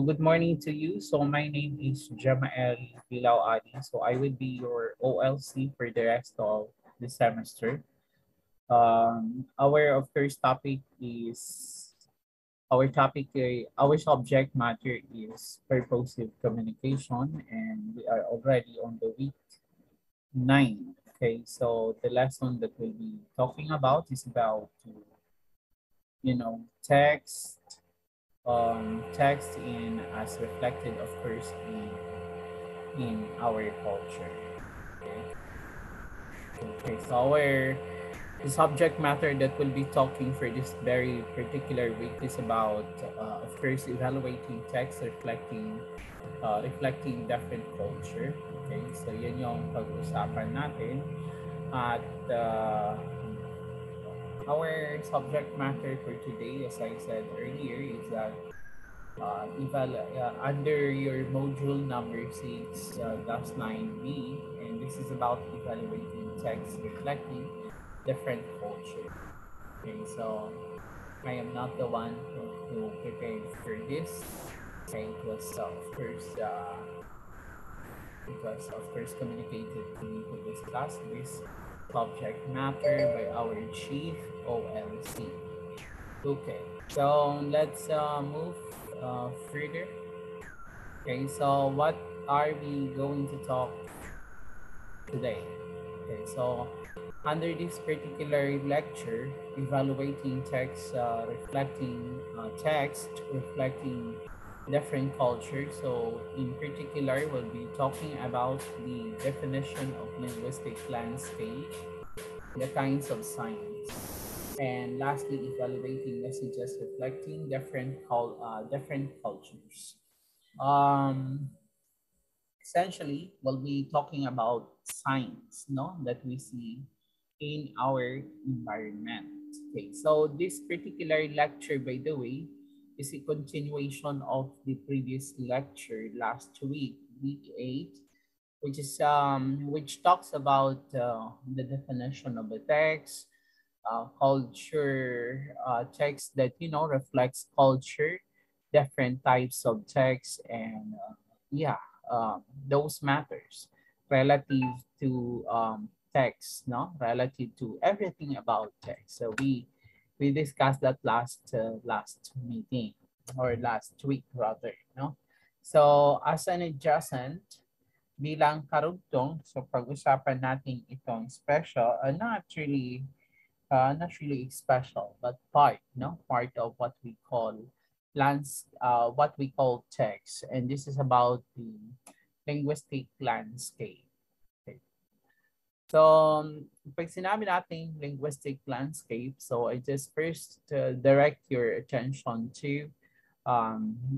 good morning to you. So my name is Jamael Bilao Adi. So I will be your OLC for the rest of the semester. Our of course topic is our subject matter is purposive communication, and we are already on the week 9. Okay, so the lesson that we'll be talking about is about text, text in as reflected of course in our culture. Okay, so the subject matter that we'll be talking for this very particular week is about of course evaluating text reflecting different culture. Okay, so yun yung pag-usapan natin at our subject matter for today, as I said earlier, is that under your module number 6, that's 9B, and this is about evaluating text reflecting different culture. Okay, so I am not the one who prepared for this. Okay, it was of course communicated to me to discuss this subject matter by our chief OLC. Okay, so let's move further. Okay, so what are we going to talk today? Okay, so under this particular lecture, evaluating text reflecting different cultures. So in particular, we'll be talking about the definition of linguistic landscape, the kinds of signs, and lastly, evaluating messages reflecting different cultures. Um, Essentially, we'll be talking about signs, no, that we see in our environment. Okay, so this particular lecture, by the way, is a continuation of the previous lecture last week, week 8, which talks about the definition of the text, culture, text that reflects culture, different types of text, and yeah, those matters relative to text, no, relative to everything about text. So we discussed that last meeting or last week rather, no. So as an adjacent, bilang karugtong, so pag-usapan natin itong special, not really special, but part of what we call what we call text, and this is about the linguistic landscape. Okay. So, pag sinabi natin linguistic landscape, so I just first direct your attention to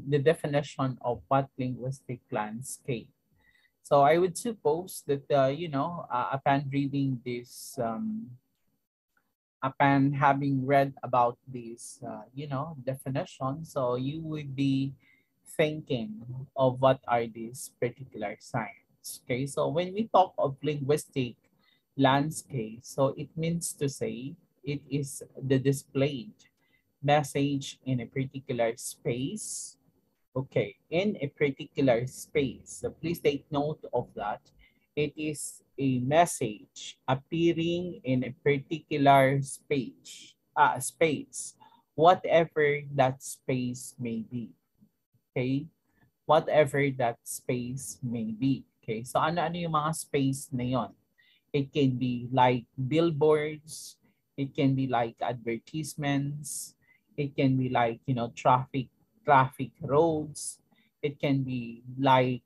the definition of what linguistic landscape. So I would suppose that upon reading this upon having read about this, definition, so you would be thinking of what are these particular signs. Okay, so when we talk of linguistic landscape, so it means to say it is the displayed message in a particular space. Okay, in a particular space. So please take note of that. It is a message appearing in a particular space, whatever that space may be. Okay, whatever that space may be. Okay, so ano-ano yung mga space na yon? It can be like billboards, it can be like advertisements, it can be like traffic roads, it can be like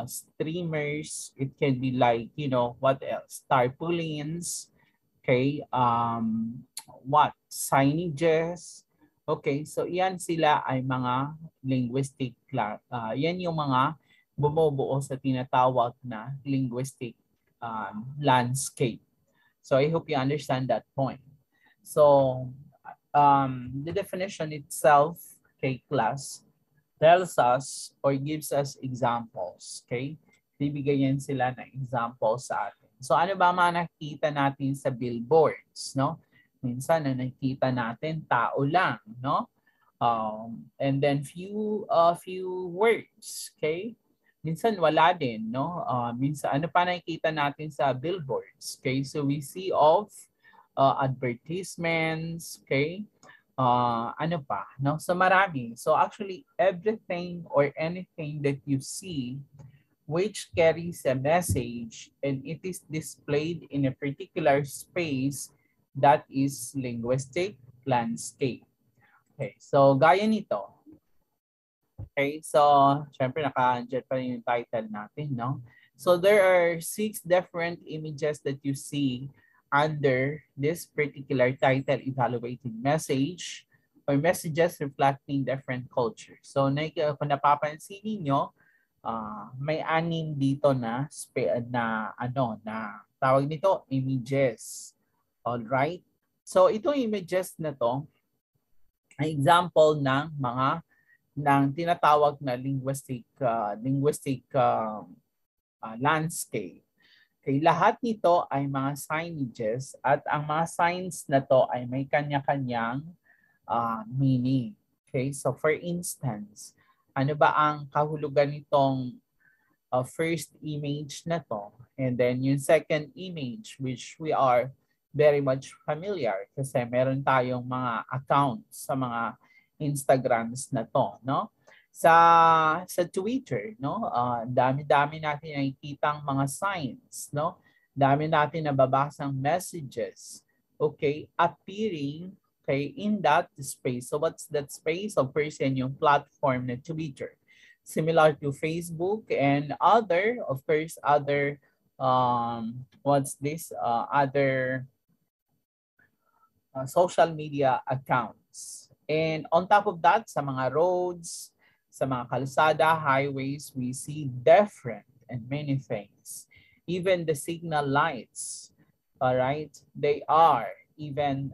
streamers, it can be like what else, tarpaulins, okay, what signages. Okay, so yan sila ay mga linguistic yan yung mga bumubuo sa tinatawag na linguistic landscape. So I hope you understand that point. So the definition itself, okay, class, tells us or gives us examples, okay? Bibigyan sila ng examples sa atin. So ano ba mga nakikita natin sa billboards, no? Minsan na nakikita natin tao lang, no? And then few words, okay? Minsan wala din, no? Minsan ano pa nakikita natin sa billboards, okay? So we see of advertisements, okay? Ano pa, no? So marami. So actually everything or anything that you see which carries a message and it is displayed in a particular space, that is linguistic landscape. Okay, so gaya nito. Okay, so syempre naka-andyan pa rin yung title natin, no? So there are 6 different images that you see under this particular title, evaluating message or messages reflecting different cultures. So kung napapansin niyo, may 6 dito na na tawag nito images. All right? So itong images na to ay example ng mga tinatawag na linguistic landscape. Okay, lahat nito ay mga signages at ang mga signs na to ay may kanya-kanyang meaning. Okay, so for instance, ano ba ang kahulugan nitong first image na to? And then yung second image, which we are very much familiar kasi meron tayong mga accounts sa mga Instagrams na to, no? Sa Twitter, no? Dami-dami natin nakikitang mga signs, no? Dami natin nababasang messages, okay, appearing, okay, in that space. So what's that space? So first yan yung platform na Twitter. Similar to Facebook and other, of course, other other social media accounts. And on top of that, sa mga roads, sa mga kalsada, highways, we see different and many things. Even the signal lights, all right, they are even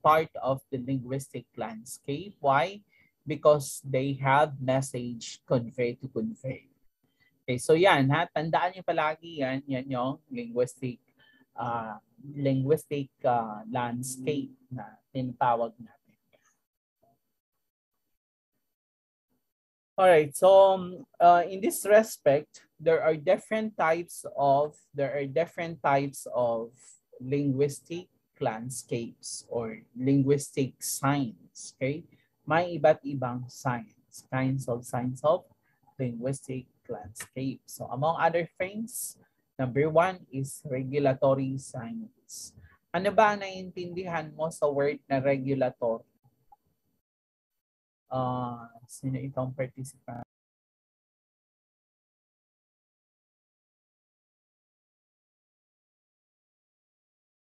part of the linguistic landscape. Why? Because they have message convey to convey. Okay, so yan ha, tandaan niyo palagi yan yung linguistic landscape na tinatawag natin. All right, so in this respect, there are different types of linguistic landscapes or linguistic signs, okay? May iba't ibang kinds of linguistic landscape. So among other things, number 1 is regulatory signs. Ano ba ang naiintindihan mo sa word na regulatory? Sino itong participant?